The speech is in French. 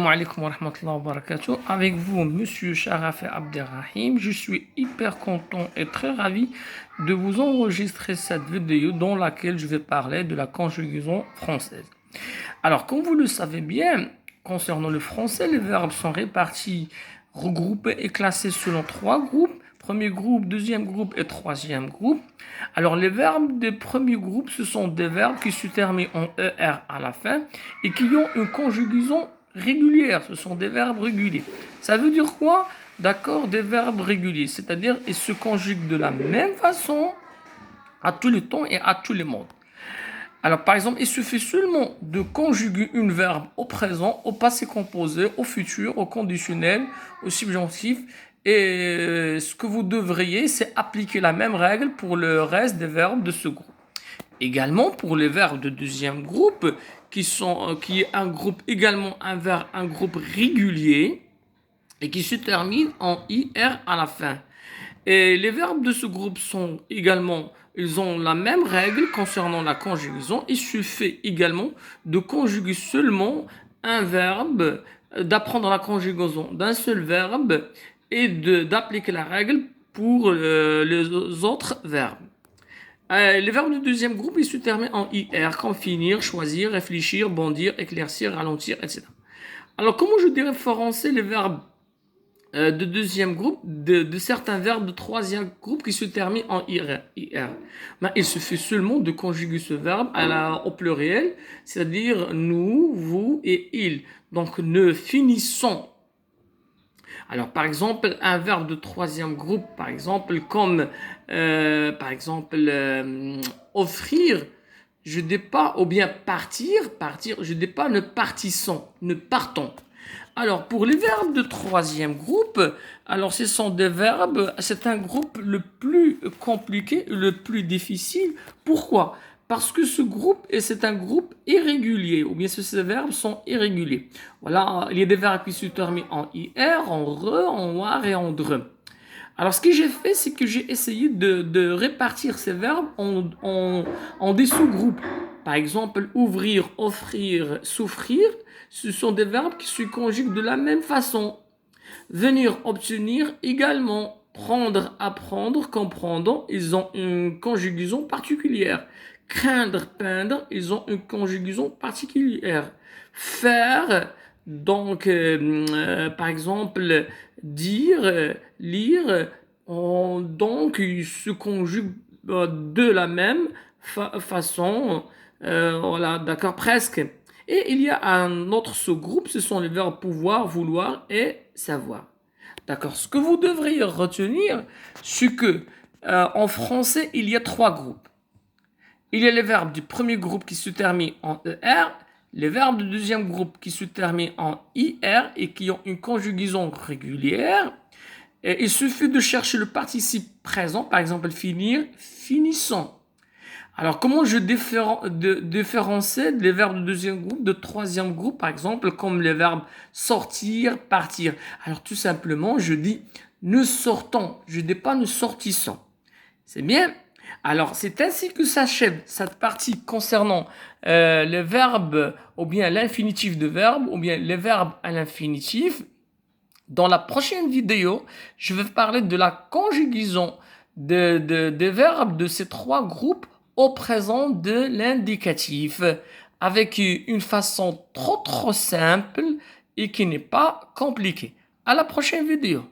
Assalamu alaikum wa rahmatullahi wa barakatuh. Avec vous, Monsieur Sharaf Abderrahim. Je suis hyper content et très ravi de vous enregistrer cette vidéo dans laquelle je vais parler de la conjugaison française. Alors, comme vous le savez bien, concernant le français, les verbes sont répartis, regroupés et classés selon trois groupes. Premier groupe, deuxième groupe et troisième groupe. Alors, les verbes des premiers groupes, ce sont des verbes qui se terminent en ER à la fin et qui ont une conjugaison régulière. Ce sont des verbes réguliers. Ça veut dire quoi? D'accord, des verbes réguliers. C'est-à-dire, ils se conjuguent de la même façon à tous les temps et à tous les modes. Alors, par exemple, il suffit seulement de conjuguer un verbe au présent, au passé composé, au futur, au conditionnel, au subjonctif. Et ce que vous devriez, c'est appliquer la même règle pour le reste des verbes de ce groupe. Également, pour les verbes de deuxième groupe, qui est un groupe également un groupe régulier et qui se termine en IR à la fin. Et les verbes de ce groupe sont également, ils ont la même règle concernant la conjugaison. Il suffit également de conjuguer seulement un verbe, d'apprendre la conjugaison d'un seul verbe et d'appliquer la règle pour les autres verbes. Les verbes du deuxième groupe, ils se terminent en IR, comme finir, choisir, réfléchir, bondir, éclaircir, ralentir, etc. Alors, comment je différencie les verbes de deuxième groupe de certains verbes de troisième groupe qui se terminent en IR. Ben, il suffit seulement de conjuguer ce verbe au pluriel, c'est-à-dire nous, vous et il. Donc, ne finissons. Alors, par exemple, un verbe de troisième groupe, par exemple, comme, offrir, je dis pas, ou bien partir, je dis pas ne partissons, ne partons. Alors, pour les verbes de troisième groupe, alors ce sont des verbes, c'est un groupe le plus compliqué, le plus difficile. Pourquoi? Parce que ce groupe, c'est un groupe irrégulier, ou bien ces verbes sont irréguliers. Voilà, il y a des verbes qui se terminent en IR, en RE, en WAR et en DRE. Alors, ce que j'ai fait, c'est que j'ai essayé de répartir ces verbes en des sous-groupes. Par exemple, ouvrir, offrir, souffrir, ce sont des verbes qui se conjuguent de la même façon. Venir, obtenir également. Prendre, apprendre, comprendre, ils ont une conjugaison particulière. Craindre, peindre, ils ont une conjugaison particulière. Faire, donc, par exemple, dire, lire, donc, ils se conjuguent de la même façon. Voilà, d'accord, presque. Et il y a un autre sous-groupe, ce sont les verbes pouvoir, vouloir et savoir. D'accord. Ce que vous devriez retenir, c'est que en français, il y a trois groupes. Il y a les verbes du premier groupe qui se terminent en ER, les verbes du deuxième groupe qui se terminent en IR et qui ont une conjugaison régulière. Et il suffit de chercher le participe présent, par exemple finir, finissons. Alors, comment je différencie les verbes de deuxième groupe, de troisième groupe, par exemple, comme les verbes sortir, partir? Alors, tout simplement, je dis nous sortons, je ne dis pas nous sortissons. C'est bien? Alors, c'est ainsi que s'achève cette partie concernant les verbes, ou bien l'infinitif de verbe, ou bien les verbes à l'infinitif. Dans la prochaine vidéo, je vais parler de la conjugaison des verbes de ces trois groupes au présent de l'indicatif, avec une façon trop simple et qui n'est pas compliquée. À la prochaine vidéo.